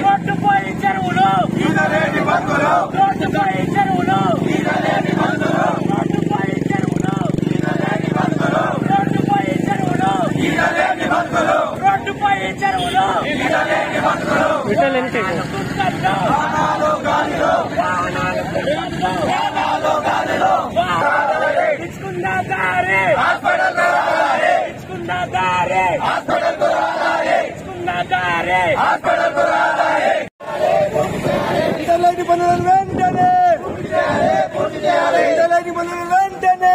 రోడ్డుపై చెరువులు రోడ్డుపై చెరువులు రోడ్డుపై చెరువులు రోడ్డుపై చెరువులు రోడ్డుపై చెరువులు ఇచ్చుకున్న దారి ఇచ్చుకున్న దారి ఇచ్చుకున్న దారి ఇంటర్లైట్ పనులు వెంటనే ఇంటర్లైట్ పనులు వెంటనే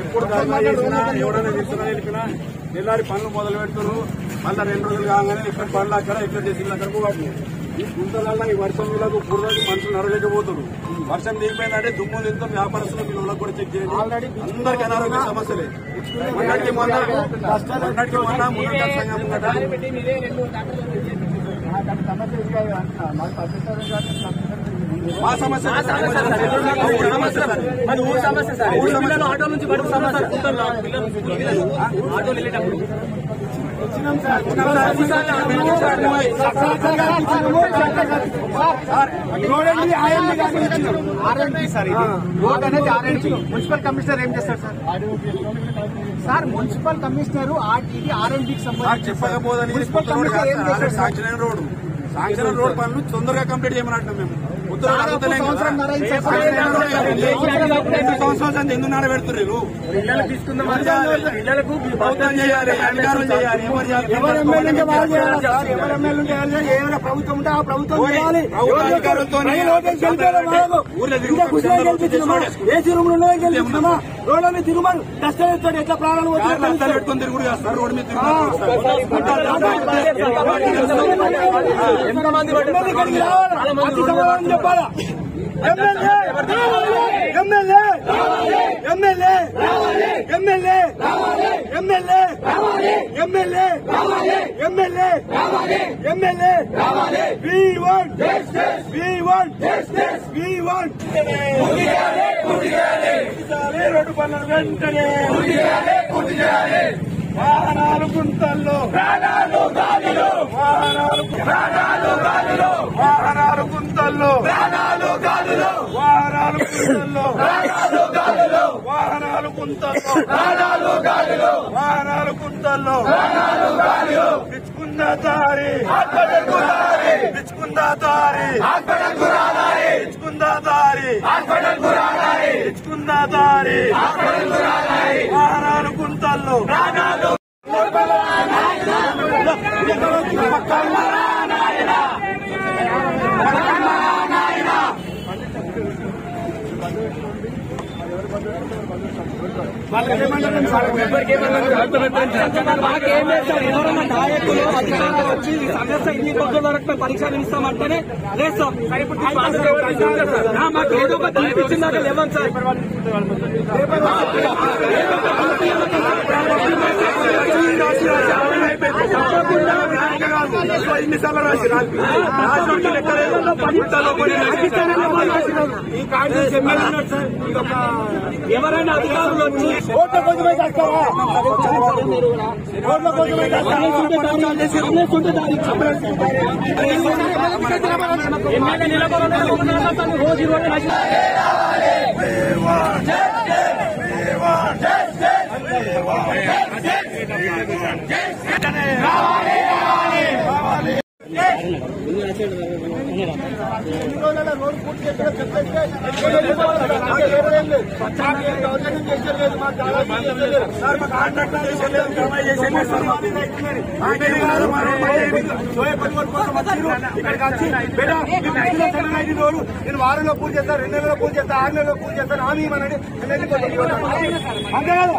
ఎప్పుడు ధర్నా చేసినా ఎవరైనా నిరసన తెలిపినా తెల్లారి పనులు మొదలు పెడుతున్నారు. మళ్ళీ 2 రోజులు కాగానే ఇక్కడ పనులు అక్కడ ఇక్కడ చేసిన అక్కడికి వాటిని ఈ గుంతలల్లో ఈ వర్షం వీళ్ళకు బుర్రకు మనుషులు నడవలేకపోతున్నారు. వర్షం దిగిపోయిందంటే దుమ్ము తింటాం వ్యాపారస్తులు వీళ్ళకి కూడా చెక్ చేయండి. అందరికీ అనారోగ్య సమస్యలే. మొన్నటికి మొన్న మున్నటి సంఘం మా సమస్య ఊరు సమస్య సార్. ఆటో నుంచి బడుగు సమస్య ఆటోలు వెళ్ళేటప్పుడు రోడ్ అనేది ఆర్ఎండ్బి. మున్సిపల్ కమిషనర్ ఏం చేస్తారు సార్? మున్సిపల్ కమిషనర్ ఇది ఆర్ఎండ్బికి సంబంధించి చెప్పకపోదని మున్సిపల్ కమిషనర్ ఏం చేస్తారు? సాంక్షన్ రోడ్ పనులు తొందరగా కంప్లీట్ చేయమన్నట్టు మేము సంవత్సరాలు ఎందుకు నాడబెడుతున్నారు? పిల్లలకు చేయాలి, అధికారులు చేయాలి. ప్రభుత్వం ఉంటే ఆ ప్రభుత్వం చేయాలి. ఏసీ రూమ్ లో గెలుస్తున్నామా? రోడ్ల మీద తిరుగుమని కష్టం ఎత్తాడు. ఎట్లా ప్రాణాలు పెట్టుకుని తిరుగుడు చేస్తారు. రోడ్డు మీద ఎంతమంది చెప్పాలా? MLA MLA MLA MLA MLA MLA MLA MLA road పనులు వెంటనే వాహనాలు గుంతల్లో వాహనాలు గుంతల్లో వాహనాలు గుంతల్లో వాహనాలు గుంతల్లో వాహనాలు గుంతల్లో పిచ్చుకున్న దారి పిచ్చుకున్న దారి పిచ్చుకున్న దారి పిచ్చుకున్న దారి వాహనాలు గుంతల్లో వచ్చి సమస్య ఇన్ని రోజుల వరకు పరిష్కరిస్తామంటేనే లేస్తాం. మాకు ఏదో ఒక కనిపించిందాక లేవం సార్. ఎన్నిసార్లు రాసి ఎవరైనా అధికారులు వచ్చి ఎమ్మెల్యే నిలబడాలని రోజు రోడ్ పూర్తి చేసిన చెప్పేస్తే సార్ మా కాంట్రాక్టర్ చేసేలేదు ఇక్కడికి వచ్చి రోజు నేను వారంలో పూజ చేస్తాను 2 నెలల్లో పూజ చేస్తాను 6 నెలల్లో పూజ చేస్తాను హామీ ఇవ్వనండి అంతే కదా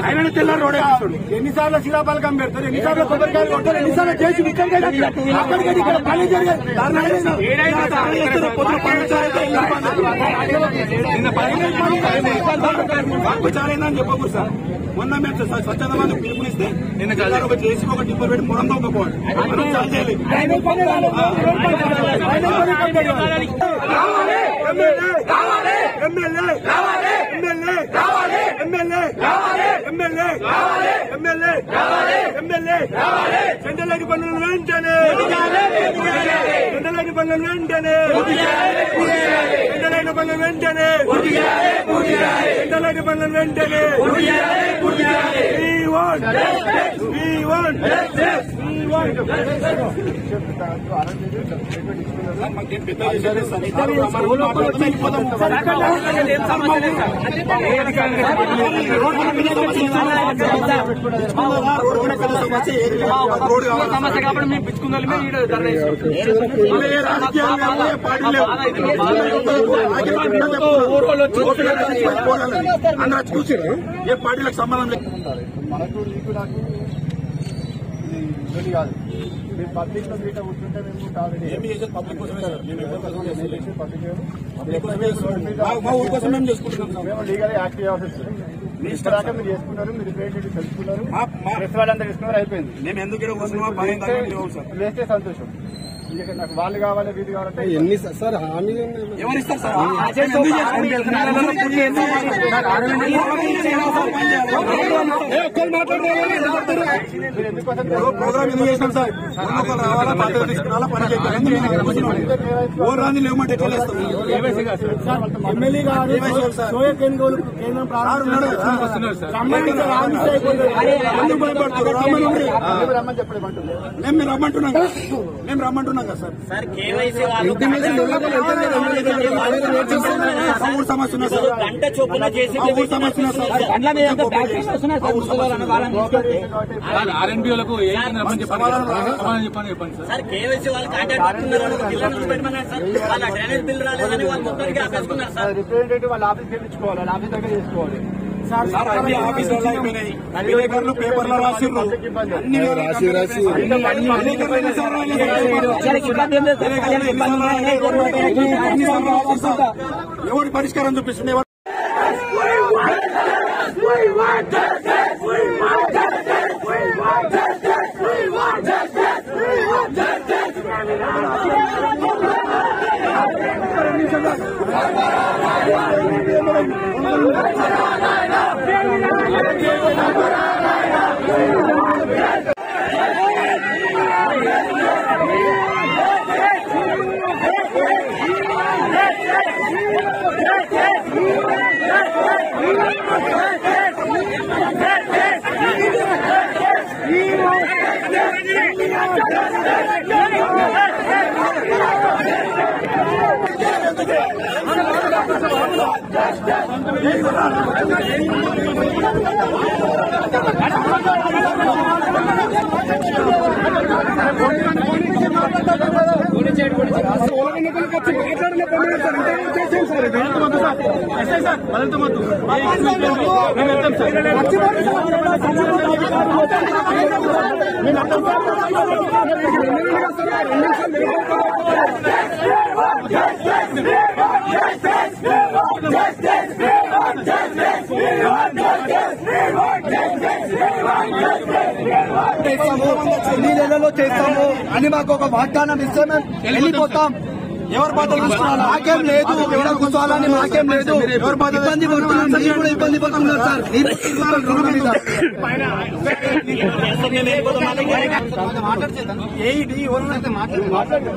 ఆయన తెల్లారు రోడే కాదు ఎన్నిసార్లు శిలాపాలకం పెడతారు ఎన్నిసార్లు కొబ్బరికాయలు కొడతారు ఎన్నిసార్లు చేసి అక్కడికి ఇక్కడ పని జరిగేది అని చెప్పకూడదు సార్ మొన్న మేము స్వచ్ఛంద మంది పిలుపునిస్తే నిన్న ఒక చేసి ఒక టిప్పర్ పెట్టి మొరంతో ఒప్పుకోవాలి చెండలేని పనులను వెంటనే చెండలేని పనులను వెంటనే చెండలేని పనులను వెంటనే చెండలేని పనులను వెంటనే సమస్య కాబట్టి మేము పిచ్చుకుందాం అందరూ చూసారు ఏ పార్టీలకు సంబంధం లేదు మనకు నీకు నాకు ఇది కాదు మీరు పబ్లిక్ లో మీట కూర్చుంటే మేము కాదు ఏమి చేసేది పబ్లిక్ కోసమే సార్ పబ్లిక్ మా ఊరి కోసం మేము చేసుకుంటున్నాం మేము లీగల్ యాక్టివ్ ఆఫీసర్ మీ ఇష్టరాక మీరు చేసుకున్నారు మీరు పేరెంట్ తెలుసుకున్నారు ప్రెస్ వాళ్ళంతా తీసుకున్నారు అయిపోయింది మేము ఎందుకు వస్తున్నామో సార్ లేస్తే సంతోషం ఇంకా నాకు వాళ్ళు కావాలి వీళ్ళు కావాలంటే ఎన్ని సార్ హామీ ఎవరిస్తారు సార్ ప్రోగ్రామ్ ఎందుకు చేసినాం సార్ రావాలా బాధ్యత తీసుకురావాలా పని చేయాలి ఓ రాని లేవమంటే ఎట్లా చేస్తాం ఎమ్మెల్యే గారు సోయా కేంద్రం ఎందుకు భయపడుతున్నారు రమ్మని చెప్పలేమంటున్నారు మేము రమ్మంటున్నాం మేము రమ్మంటున్నాం కదా సార్ ఊరు సమస్య ఉన్నా సార్ గంట చొప్పున చేసి ఊరు సమస్య ఉన్నా సార్ ఆర్ఎన్బిఓలకు చెప్పండి సార్ కేవైసీ వాళ్ళు కాంటాక్ట్ అవుతున్నారు బిల్లు పెట్టమన్నారు సార్ వాళ్ళ డ్రైనేజ్ బిల్ రాలేదని వాళ్ళు మొత్తానికి ఆపేసుకున్నారు సార్ రిప్రజెంటేటివ్ వాళ్ళ ఆఫీస్ తెప్పించుకోవాలి వాళ్ళ ఆఫీస్ దగ్గర చేసుకోవాలి సార్ అన్ని ఆఫీసులలో అయిపోయినాయి విలేకరులు పేపర్లో రాసిండ్రు అన్ని ఎవరి పరిష్కారం చూపిస్తుంది ఎన్ని నెలలో చేస్తాము అని మాకు ఒక వాగ్దానం ఇస్తే మేము వెళ్ళిపోతాం. ఎవరు బాధ్యత మాకేం లేదు, ఎవరో కూర్చోవాలని మాకేం లేదు. ఎవరు బాధ్యత ఇబ్బంది పడుతున్నాం సార్, కూడా ఇబ్బంది పడుతున్నారు సార్.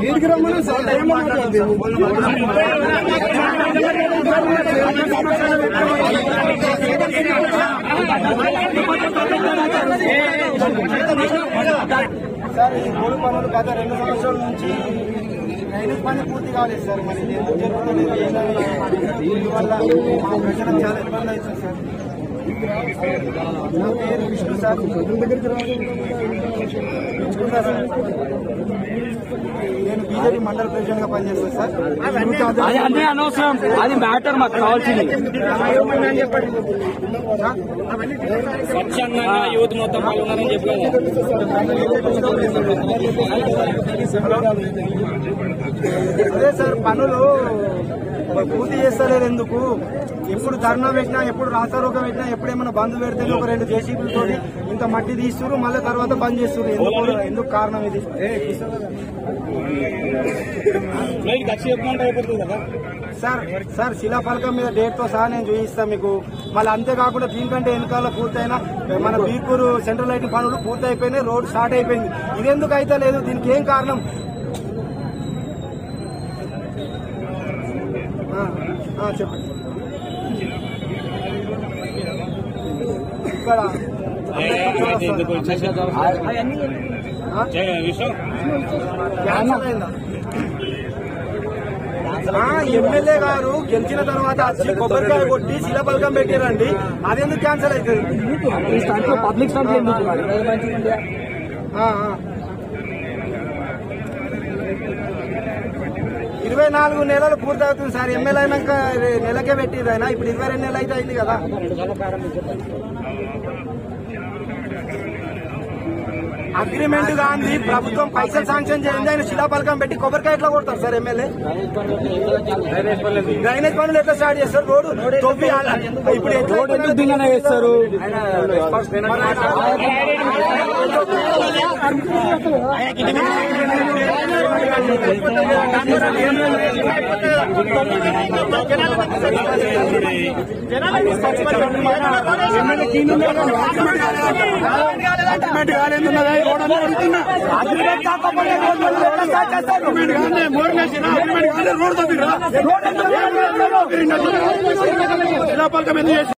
వీడికి రమ్మని సార్ ఏం మాట్లాడదు సార్ ఈ మూడు పనులు గత 2 సంవత్సరాల నుంచి డ్రైనేజ్ పని పూర్తి కాలేదు సార్. మరి ఎందుకు జరుగుతుంది దీనివల్ల మా ప్రజలకు చాలా ఇబ్బంది అవుతుంది సార్. నా పేరు విష్ణు సార్. నేను బీజేపీ మండల ప్రెసిడెంట్ గా పనిచేస్తాను సార్. అది అన్నీ అనవసరం, అది మ్యాటర్ మాకు కావాల్సింది. స్వచ్ఛందంగా యూత్ మొత్తం పాల్గొన్నారని చెప్పలేదు. అదే సార్ పనులు పూర్తి చేస్తలేరు ఎందుకు? ఎప్పుడు ధర్నా పెట్టినా, ఎప్పుడు రాస్తారోకం పెట్టినా, ఎప్పుడేమైనా బంద్ పెడితే ఒక 2 జేసీబీలతో ఇంత మట్టి తీస్తున్నారు, మళ్ళీ తర్వాత బంద్ చేస్తున్నారు. ఎందుకు కారణం ఇది? సార్ శిలాఫలకం మీద డేట్ తో సహా నేను చూపిస్తాను మీకు. మళ్ళీ అంతేకాకుండా దీనికంటే వెనకాల పూర్తయినా మన బీర్పూర్ సెంట్రల్ లైటింగ్ పనులు పూర్తి అయిపోయినాయి, రోడ్ స్టార్ట్ అయిపోయింది. ఇదెందుకు అయితే లేదు? దీనికి ఏం కారణం? చెప్పండి. ఇక్కడ ఎమ్మెల్యే గారు గెలిచిన తర్వాత వచ్చి కొబ్బరికాయ కొట్టి శిలాఫలకం పెట్టారండి. అదెందుకు క్యాన్సల్ అవుతుంది? పబ్లిక్ స్టాండ్ 24 నెలలు పూర్తి అవుతుంది సార్. ఎమ్మెల్యే అయినాక నెలకే పెట్టిరు ఆయన. ఇప్పుడు 22 నెలలు అయితే అయింది కదా. అగ్రిమెంట్ గాంధీ ప్రభుత్వం పైసలు శాంక్షన్ చేయండి, ఆయన శిలాఫలకం పెట్టి కొబ్బరికాయ ఎట్లా కొడతారు సార్ ఎమ్మెల్యే? డ్రైనేజ్ పనులు ఎట్లా స్టార్ట్ చేస్తారు? రోడ్డు తొవ్వి ఇప్పుడు ఎట్లా చేస్తారు? శిలాఫలకం ఎందుకు చేసి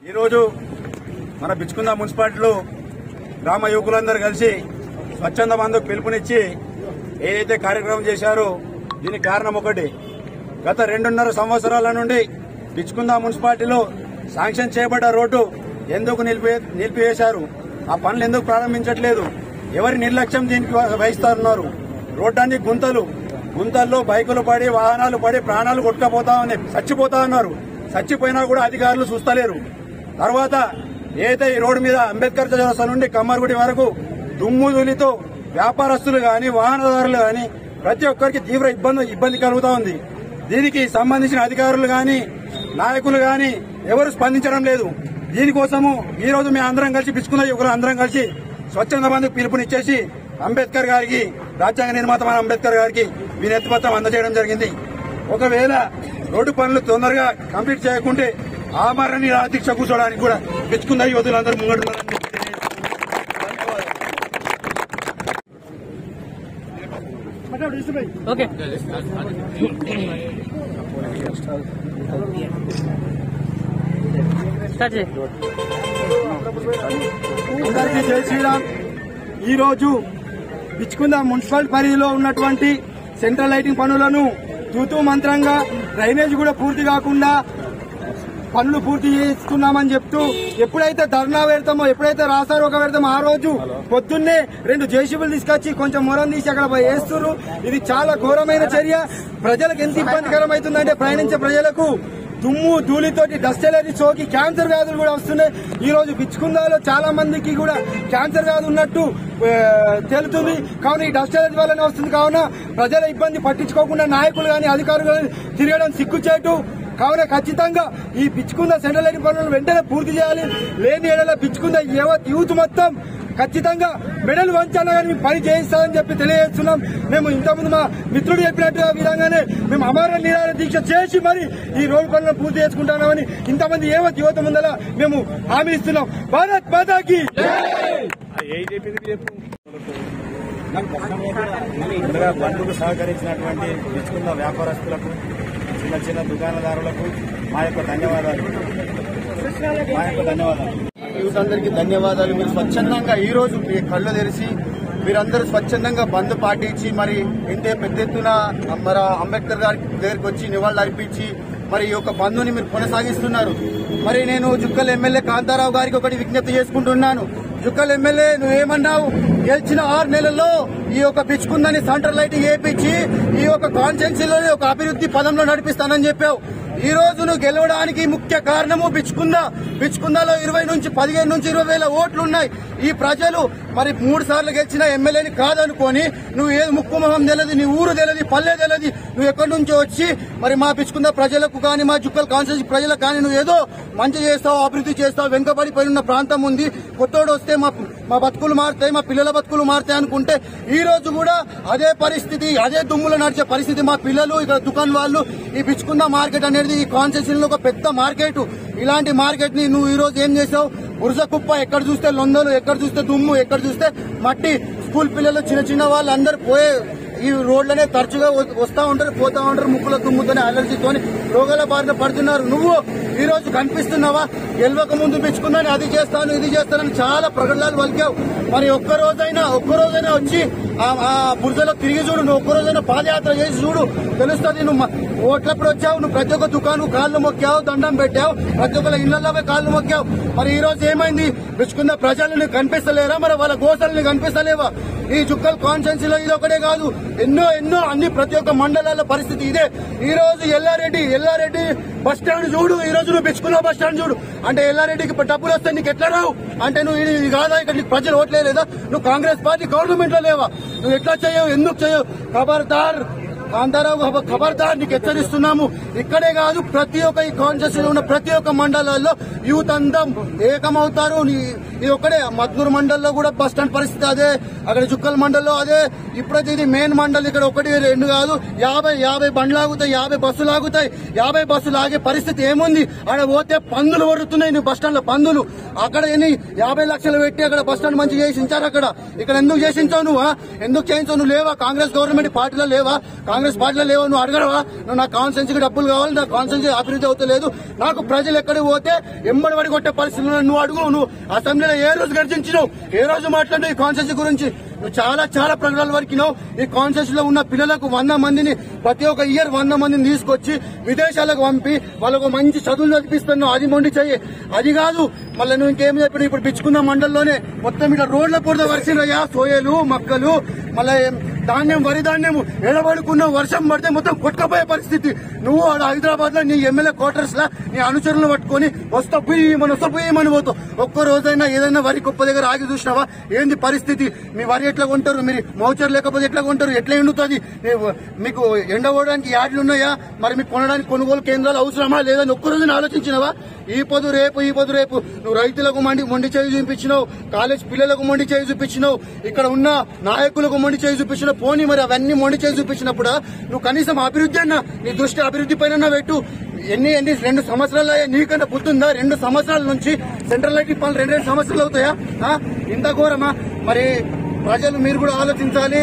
ఈరోజు మన బిచ్కుంద మున్సిపాలిటీలో గ్రామ యువకులందరూ కలిసి స్వచ్ఛంద బంధుకు పిలుపునిచ్చి ఏదైతే కార్యక్రమం చేశారో దీనికి కారణం ఒకటి. గత 2.5 సంవత్సరాల నుండి బిచ్కుంద మున్సిపాలిటీలో శాంక్షన్ చేయబడ్డ రోడ్డు ఎందుకు నిలిపివేశారు? ఆ పనులు ఎందుకు ప్రారంభించట్లేదు? ఎవరి నిర్లక్ష్యం దీనికి వహిస్తున్నారు? రోడ్డాన్ని గుంతల్లో బైకులు పడి వాహనాలు పడి ప్రాణాలు కొట్టుకపోతా ఉన్నాయి, చచ్చిపోతా ఉన్నారు. చచ్చిపోయినా కూడా అధికారులు చూస్తలేరు. తర్వాత ఏదైతే ఈ రోడ్డు మీద అంబేద్కర్ చౌరస్తా నుండి కమ్మర్గుడి వరకు దుమ్ముదులితో వ్యాపారస్తులు గాని వాహనదారులు గాని ప్రతి ఒక్కరికి తీవ్ర ఇబ్బంది కలుగుతా ఉంది. దీనికి సంబంధించిన అధికారులు గాని నాయకులు గాని ఎవరు స్పందించడం లేదు. దీనికోసము ఈ రోజు మేము అందరం కలిసి బిచ్చుకున్న యువకులు అందరం కలిసి స్వచ్ఛంద బంధుకు పిలుపునిచ్చేసి అంబేద్కర్ గారికి, రాజ్యాంగ నిర్మాత అంబేద్కర్ గారికి వినతిపత్రం అందజేయడం జరిగింది. ఒకవేళ రోడ్డు పనులు తొందరగా కంప్లీట్ చేయకుంటే ఆమరణ నిరాదీక్ష కూర్చోడానికి కూడా బిచ్చుకున్న యువతులందరూ ముంగడున్నారని అందరికీ జై శ్రీరామ్. ఈ రోజు బిచ్కుంద మున్సిపల్ పరిధిలో ఉన్నటువంటి సెంట్రల్ లైటింగ్ పనులను తూతూ మంత్రంగా డ్రైనేజ్ కూడా పూర్తి కాకుండా పనులు పూర్తి చేస్తున్నామని చెప్తూ ఎప్పుడైతే ధర్నా పెడతామో, ఎప్పుడైతే రాస్తారోక పెడతామో ఆ రోజు పొద్దున్నే 2 జేసీబీలు తీసుకొచ్చి కొంచెం మొరం తీసి అక్కడ వేస్తున్నారు. ఇది చాలా ఘోరమైన చర్య. ప్రజలకు ఎంత ఇబ్బందికరం అవుతుందంటే ప్రయాణించే ప్రజలకు దుమ్ము ధూళితోటి డస్ట్ ఎలర్జీ సోకి క్యాన్సర్ వ్యాధులు కూడా వస్తున్నాయి. ఈ రోజు బిచ్కుందాలో చాలా మందికి కూడా క్యాన్సర్ వ్యాధి ఉన్నట్టు తేలుతుంది. కావున ఈ డస్ట్ ఎలర్జీ వల్లనే వస్తుంది. కావున ప్రజల ఇబ్బంది పట్టించుకోకుండా నాయకులు గాని అధికారులు గాని తిరగడం సిగ్గుచేటు. కావున ఖచ్చితంగా ఈ బిచ్కుంద సెంట్రల్ లైటింగ్ పనులను వెంటనే పూర్తి చేయాలి. లేని ఏడల బిచ్కుంద యూత్ మొత్తం ఖచ్చితంగా మెడల్ వంచాలని కానీ మేము పని చేయిస్తామని చెప్పి తెలియజేస్తున్నాం. మేము ఇంతకుముందు మా మిత్రుడు చెప్పినట్టు విధంగానే మేము అమర నిరాహార దీక్ష చేసి మరి ఈ రోడ్డు పనులను పూర్తి చేసుకుంటున్నామని ఇంతమంది యువత ముందర మేము హామీ ఇస్తున్నాం. భారత్ మాతాకి బంధుకు సహకరించినటువంటి బిచ్కుంద వ్యాపారస్తులకు, చిన్న దుకాణదారులకు మా యొక్క ధన్యవాదాలు. యూత్ అందరికీ ధన్యవాదాలు. మీరు స్వచ్ఛందంగా ఈ రోజు మీ కళ్ళు తెరిచి మీరందరూ స్వచ్ఛందంగా బంద్ పాటించి మరి ఇంతే పెద్ద ఎత్తున మరి అంబేద్కర్ గారి దగ్గరికి వచ్చి నివాళులు అర్పించి మరి ఈ యొక్క బంద్ని మీరు కొనసాగిస్తున్నారు. మరి నేను జుక్కల్ ఎమ్మెల్యే కాంతారావు గారికి ఒకటి విజ్ఞప్తి చేసుకుంటున్నాను. జుక్కల్ ఎమ్మెల్యే నువ్వేమన్నావు? గెలిచిన 6 నెలల్లో ఈ యొక్క బిచ్కుందని సెంట్రల్ లైటింగ్ వేయించి ఈ యొక్క కాన్స్టిట్యున్సీలోనే ఒక అభివృద్ధి పదంలో నడిపిస్తానని చెప్పావు. ఈ రోజు నువ్వు గెలవడానికి ముఖ్య కారణము బిచ్కుందలో 20 నుంచి 15 నుంచి 20 వేల ఓట్లున్నాయి. ఈ ప్రజలు మరి 3 సార్లు గెలిచిన ఎమ్మెల్యేని కాదనుకొని నువ్వు ఏది ముక్కు మొహం తెలియదు, నీ ఊరు తెలియదు, పల్లె తెలియదు, నువ్వు ఎక్కడి నుంచో వచ్చి మరి మా బిచ్కుంద ప్రజలకు కానీ మా జుక్కల్ కాన్స్టిట్యూన్సీ ప్రజలకు కానీ నువ్వు ఏదో మంచి చేస్తావు, అభివృద్ధి చేస్తావు, వెనుకబడిపోయిన ప్రాంతం ఉంది, కొత్తోడు వస్తే మా బతుకులు మారుతాయి, మా పిల్లల బతుకులు మారుతాయి అనుకుంటే ఈ రోజు కూడా అదే పరిస్థితి, అదే దుమ్ములో నడిచే పరిస్థితి. మా పిల్లలు ఇక్కడ దుకాణం వాళ్ళు ఈ బిచ్కుంద మార్కెట్ అనేది ఈ కాన్స్టిట్యూన్సీలో ఒక పెద్ద మార్కెట్. ఇలాంటి మార్కెట్ ని నువ్వు ఈ రోజు ఏం చేసావు? బురద కుప్ప, ఎక్కడ చూస్తే లొందలు, ఎక్కడ చూస్తే దుమ్ము, ఎక్కడ చూస్తే మట్టి. స్కూల్ పిల్లలు చిన్న వాళ్ళు అందరు పోయే ఈ రోడ్లనే తరచుగా వస్తా ఉంటారు, పోతా ఉంటారు, ముక్కుల తుమ్ముతోనే అలర్జీతోని రోగాల బారిన పడుతున్నారు. నువ్వు ఈ రోజు కనిపిస్తున్నావా? గెలవక ముందు మెచ్చుకున్నాను, అది చేస్తాను ఇది చేస్తానని చాలా ప్రకటనలు పలికావు. మరి ఒక్కరోజైనా వచ్చి ఆ బురదలో తిరిగి చూడు, నువ్వు ఒక్కరోజైనా పాదయాత్ర చేసి చూడు, తెలుస్తుంది. నువ్వు ఓట్లప్పుడు వచ్చావు, నువ్వు ప్రతి ఒక్క దుకాణం కాళ్ళు మొక్కావు, దండం పెట్టావు, ప్రతి ఒక్కరి ఇళ్లలోనే కాళ్ళు మొక్కావు. మరి ఈ రోజు ఏమైంది? మెచ్చుకున్న ప్రజలను కనిపిస్తలేరా? మరి వాళ్ళ గోసల్ని కనిపిస్తలేవా? ఈ జుక్కల్ కాన్స్టిట్యున్సీలో ఇది ఒకటే కాదు, ఎన్నో అన్ని ప్రతి ఒక్క మండలాల పరిస్థితి ఇదే. ఈ రోజు ఎల్లారెడ్డి బస్ స్టాండ్ చూడు, ఈ రోజు నువ్వు మెచ్చుకున్న బస్ స్టాండ్ చూడు. అంటే ఎల్లారెడ్డికి డబ్బులు వస్తే నీకు ఎట్లా రావు? అంటే నువ్వు ఇది కాదా? ఇక్కడ నీకు ప్రజలు ఓట్లేదా? నువ్వు కాంగ్రెస్ పార్టీ గవర్నమెంట్ లో లేవా? నువ్వు ఎట్లా చేయవు? ఎందుకు చేయవు? ఖబర్దార్ కాంతారావు, ఖబర్దార్, నీకు హెచ్చరిస్తున్నాము. ఇక్కడే కాదు, ప్రతి ఒక్క ఈ కాన్స్టిట్యూన్సీలో ఉన్న ప్రతి ఒక్క మండలాల్లో యూత్ అంతా ఏకమవుతారు. ఇది ఒక్కడే మద్నూరు మండల్లో కూడా బస్ స్టాండ్ పరిస్థితి అదే, అక్కడ జుక్కల్ మండల్లో అదే. ఇప్పుడైతే ఇది మెయిన్ మండల్, ఇక్కడ ఒకటి రెండు కాదు 50 బండ్లు ఆగుతాయి, 50 బస్సులు ఆగుతాయి. 50 బస్సులు ఆగే పరిస్థితి ఏముంది? అక్కడ పోతే పందులు పడుతున్నాయి, నువ్వు బస్ స్టాండ్ లో పందులు. అక్కడ 50 లక్షలు పెట్టి అక్కడ బస్ స్టాండ్ మంచిగా చేసించారు. ఇక్కడ ఎందుకు చేసించావు నువ్వు? ఎందుకు చేయించావు? నువ్వు లేవా? కాంగ్రెస్ గవర్నమెంట్ పార్టీలో లేవా? కాంగ్రెస్ పార్టీలో లేవా? నువ్వు అడగడవా? నువ్వు నా కాన్స్టిట్యున్సీకి డబ్బులు కావాలి, నా కాన్స్టిట్యున్సీ అభివృద్ధి అవుతలేదు, నాకు ప్రజలు ఎక్కడికి పోతే ఎంబడి పడి కొట్టే పరిస్థితులు నువ్వు అడుగు. నువ్వు అసెంబ్లీలో ఏ రోజు గర్జించినావు? ఏ రోజు మాట్లాడినావు ఈ కాన్స్టిట్యున్సీ గురించి? నువ్వు చాలా ప్రకటనలు వరకినావు. ఈ కాన్స్టిట్యూన్సీలో ఉన్న పిల్లలకు 100 మందిని ప్రతి ఒక్క ఇయర్ 100 మందిని తీసుకొచ్చి విదేశాలకు పంపి వాళ్ళకు మంచి చదువులు చదివిస్తున్నావు. అది మొండి చెయ్యి. అది కాదు, మళ్ళీ నువ్వు ఇంకేం చెప్పిన? ఇప్పుడు పిచ్చుకున్న మండలంలోనే మొత్తం ఇట్లా రోడ్ల పూర్త వర్షినయ్యా, సోయలు మక్కలు, మళ్ళీ వరి ధాన్యం ఎడబడుకున్న వర్షం పడితే మొత్తం కొట్టుకపోయే పరిస్థితి. నువ్వు హైదరాబాద్ లో నీ ఎమ్మెల్యే క్వార్టర్స్ లా నీ అనుచరులను పట్టుకుని వస్తా పోయి పోతావు. ఒక్క రోజైనా ఏదైనా వరి కుప్ప దగ్గర ఆగి చూసినావా? ఏంది పరిస్థితి? మీ వరి ఎట్లా కొంటారు? మీరు మౌచర్ లేకపోతే ఎట్లా కొంటారు? ఎట్లా ఎండుతుంది? మీకు ఎండబోవడానికి యాడ్లు ఉన్నాయా? మరి మీకు కొనడానికి కొనుగోలు కేంద్రాలు అవసరమా లేదని ఒక్క రోజున ఆలోచించినవా? ఈ పొద్దు రేపు నువ్వు రైతులకు మొండి చేయి చూపించినావు, కాలేజ్ పిల్లలకు మొండి చేయి చూపించినావు, ఇక్కడ ఉన్న నాయకులకు మొండి చేయి చూపించినావు. పోనీ మరి అవన్నీ మొండి చేయి చూపించినప్పుడు నువ్వు కనీసం అభివృద్ధి అన్నా, నీ దృష్టి అభివృద్ధి పైన పెట్టు. ఎన్ని 2 సంవత్సరాలు నీకన్నా గుర్తుందా? 2 సంవత్సరాల నుంచి సెంట్రల్ లైటింగ్ పనులు 2 సంవత్సరాలు అవుతాయా? ఇంత ఘోరమా? మరి ప్రజలు మీరు కూడా ఆలోచించాలి.